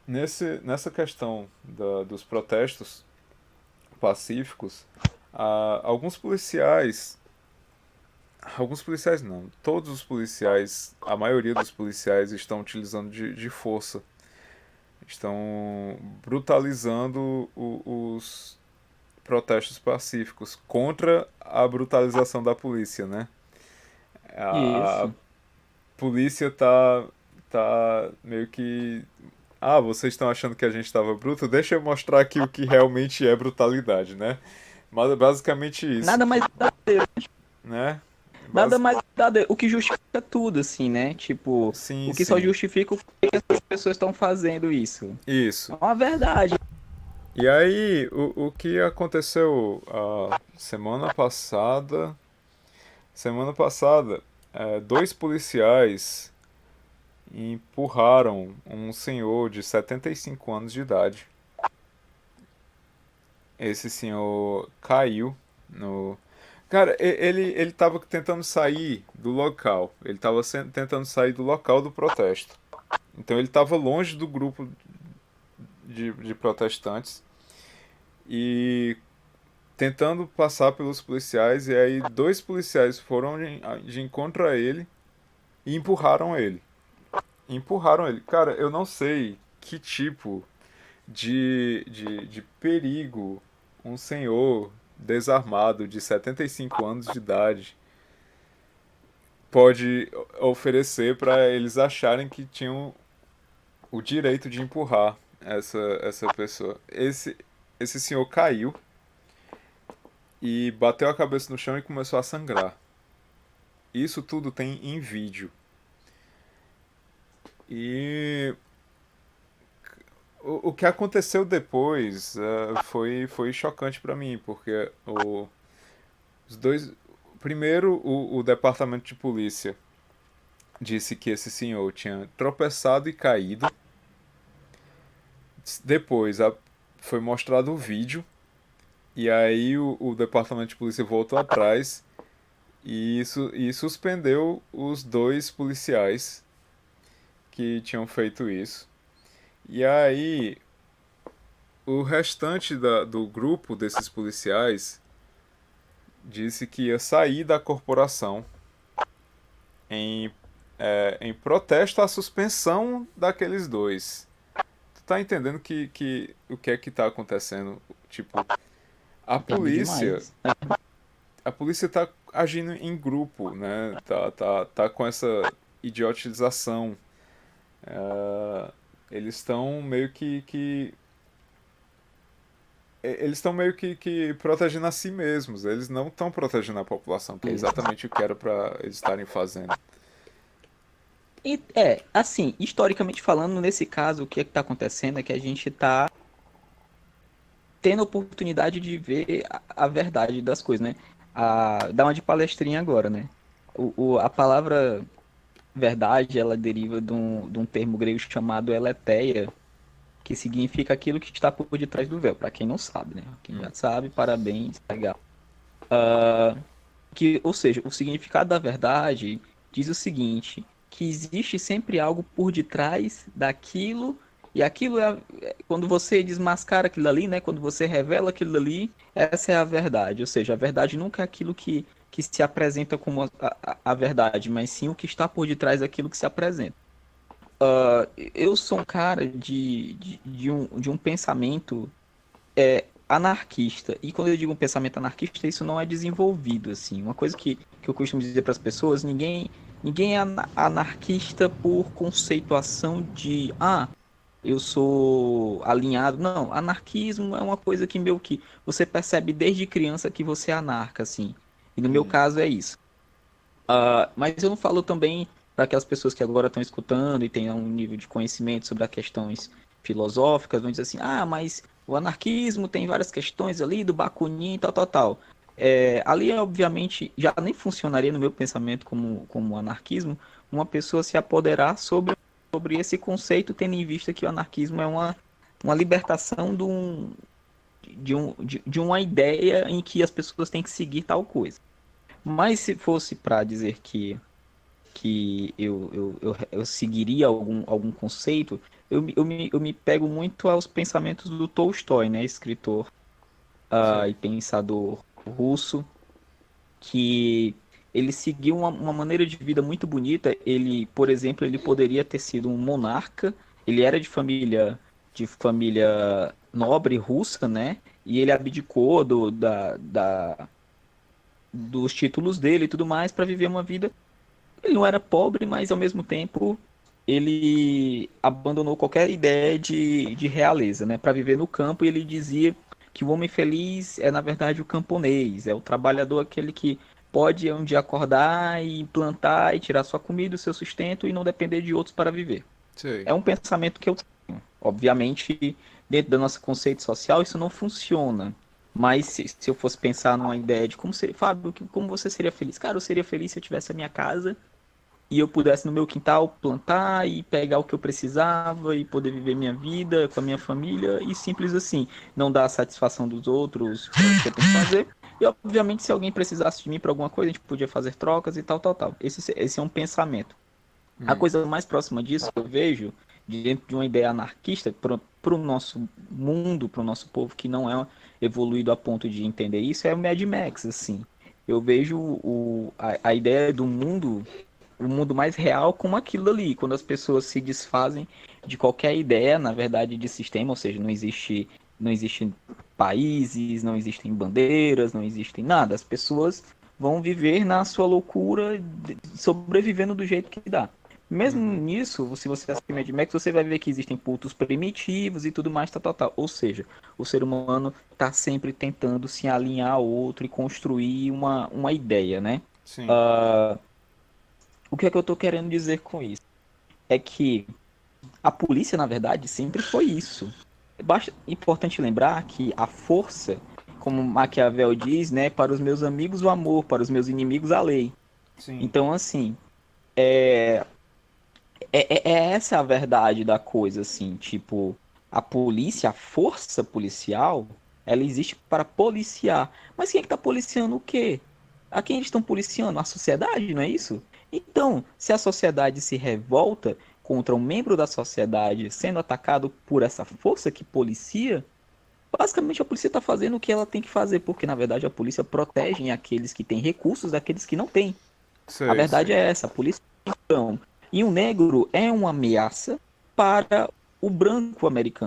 Nessa questão dos protestos pacíficos, alguns policiais, alguns policiais não, todos os policiais, a maioria dos policiais estão utilizando de força, estão brutalizando os protestos pacíficos contra a brutalização da polícia, né? A Isso. polícia tá meio que. Ah, vocês estão achando que a gente estava bruto? Deixa eu mostrar aqui o que realmente é brutalidade, né? Mas é basicamente isso, Nada mais verdadeiro, né? nada Basi mais verdadeiro. O que justifica tudo, assim, né? Tipo, sim, o que só sim. justifica o que as pessoas estão fazendo isso. É Isso. uma verdade. E aí, o que aconteceu a semana passada? Semana passada, dois policiais empurraram um senhor de 75 anos de idade. Esse senhor caiu no. Cara, ele tava tentando sair do local. Ele tava tentando sair do local do protesto. Então ele tava longe do grupo de protestantes e tentando passar pelos policiais. E aí dois policiais foram de encontro a ele e empurraram ele. Empurraram ele. Cara, eu não sei que tipo de perigo um senhor desarmado de 75 anos de idade pode oferecer para eles acharem que tinham o direito de empurrar essa pessoa. Esse senhor caiu e bateu a cabeça no chão e começou a sangrar. Isso tudo tem em vídeo. E o que aconteceu depois foi chocante para mim, porque os dois. Primeiro, o departamento de polícia disse que esse senhor tinha tropeçado e caído. Depois foi mostrado o vídeo. E aí o departamento de polícia voltou atrás e suspendeu os dois policiais que tinham feito isso. E aí o restante do grupo desses policiais disse que ia sair da corporação em, em protesto à suspensão daqueles dois. Tu tá entendendo o que é que tá acontecendo? Tipo, a Entendo polícia, demais. a polícia tá agindo em grupo, né? Tá com essa idiotização. Ah, eles estão meio eles estão meio que protegendo a si mesmos. Eles não estão protegendo a população, que é Isso. exatamente o que era para eles estarem fazendo. E assim, historicamente falando, nesse caso, o que é que tá acontecendo é que a gente tá tendo a oportunidade de ver a verdade das coisas, né? Dar uma de palestrinha agora, né? A palavra verdade, ela deriva de um termo grego chamado eleteia, que significa aquilo que está por detrás do véu, para quem não sabe, né? Quem já sabe, parabéns, legal. Ou seja, o significado da verdade diz o seguinte, que existe sempre algo por detrás daquilo, e aquilo quando você desmascara aquilo ali, né? Quando você revela aquilo ali, essa é a verdade. Ou seja, a verdade nunca é aquilo que se apresenta como a verdade, mas sim o que está por detrás daquilo que se apresenta. Eu sou um cara de um pensamento anarquista. E quando eu digo um pensamento anarquista, isso não é desenvolvido, assim. Uma coisa que eu costumo dizer para as pessoas, ninguém é anarquista por conceituação de, eu sou alinhado. Não, anarquismo é uma coisa que meio que você percebe desde criança que você é anarca, assim. E no meu caso é isso. Mas eu não falo também para aquelas pessoas que agora estão escutando e têm um nível de conhecimento sobre as questões filosóficas, vão dizer assim, mas o anarquismo tem várias questões ali do Bakunin, tal, tal, tal. Ali, obviamente, já nem funcionaria no meu pensamento como anarquismo, uma pessoa se apoderar sobre esse conceito, tendo em vista que o anarquismo é uma libertação de uma ideia em que as pessoas têm que seguir tal coisa. Mas se fosse para dizer que eu seguiria algum conceito, eu me pego muito aos pensamentos do Tolstói, né, escritor e Sei. pensador russo, que ele seguiu uma maneira de vida muito bonita. Ele, por exemplo, ele poderia ter sido um monarca. Ele era de família nobre russa, né? E ele abdicou dos títulos dele e tudo mais para viver uma vida. Ele não era pobre, mas ao mesmo tempo ele abandonou qualquer ideia de realeza, né? Para viver no campo. E ele dizia que o homem feliz é, na verdade, o camponês, é o trabalhador, aquele que pode um dia acordar e plantar e tirar sua comida, o seu sustento e não depender de outros para viver. Sei. É um pensamento que eu tenho. Obviamente, dentro do nosso conceito social, isso não funciona. Mas se eu fosse pensar numa ideia de como seria, Fábio, como você seria feliz? Cara, eu seria feliz se eu tivesse a minha casa e eu pudesse no meu quintal plantar e pegar o que eu precisava e poder viver minha vida com a minha família e simples assim, não dar a satisfação dos outros para o que eu tenho que fazer. E obviamente se alguém precisasse de mim para alguma coisa, a gente podia fazer trocas e tal, tal, tal. Esse é um pensamento. A Hum. coisa mais próxima disso que eu vejo, dentro de uma ideia anarquista, para o nosso mundo, para o nosso povo que não é evoluído a ponto de entender isso, é o Mad Max, assim. Eu vejo a ideia do mundo, o mundo mais real como aquilo ali, quando as pessoas se desfazem de qualquer ideia, na verdade, de sistema, ou seja, não existe países, não existem bandeiras, não existem nada. As pessoas vão viver na sua loucura, sobrevivendo do jeito que dá. Mesmo Uhum. nisso, se você assistir Mad Max, você vai ver que existem cultos primitivos e tudo mais, tal, tal, tal. Ou seja, o ser humano está sempre tentando se alinhar ao outro e construir uma ideia, né? Sim. Uh, o que é que eu estou querendo dizer com isso? É que a polícia, na verdade, sempre foi isso. É importante lembrar que a força, como Maquiavel diz, né, para os meus amigos o amor, para os meus inimigos a lei. Sim. Então, assim, é essa a verdade da coisa, assim, tipo, a polícia, a força policial, ela existe para policiar. Mas quem é que tá policiando o quê? A quem eles estão policiando? A sociedade, não é isso? Então, se a sociedade se revolta contra um membro da sociedade sendo atacado por essa força que policia, basicamente a polícia está fazendo o que ela tem que fazer, porque na verdade a polícia protege aqueles que têm recursos daqueles que não têm. A Sei, verdade sei. é essa, a polícia então, e o negro é uma ameaça para o branco americano.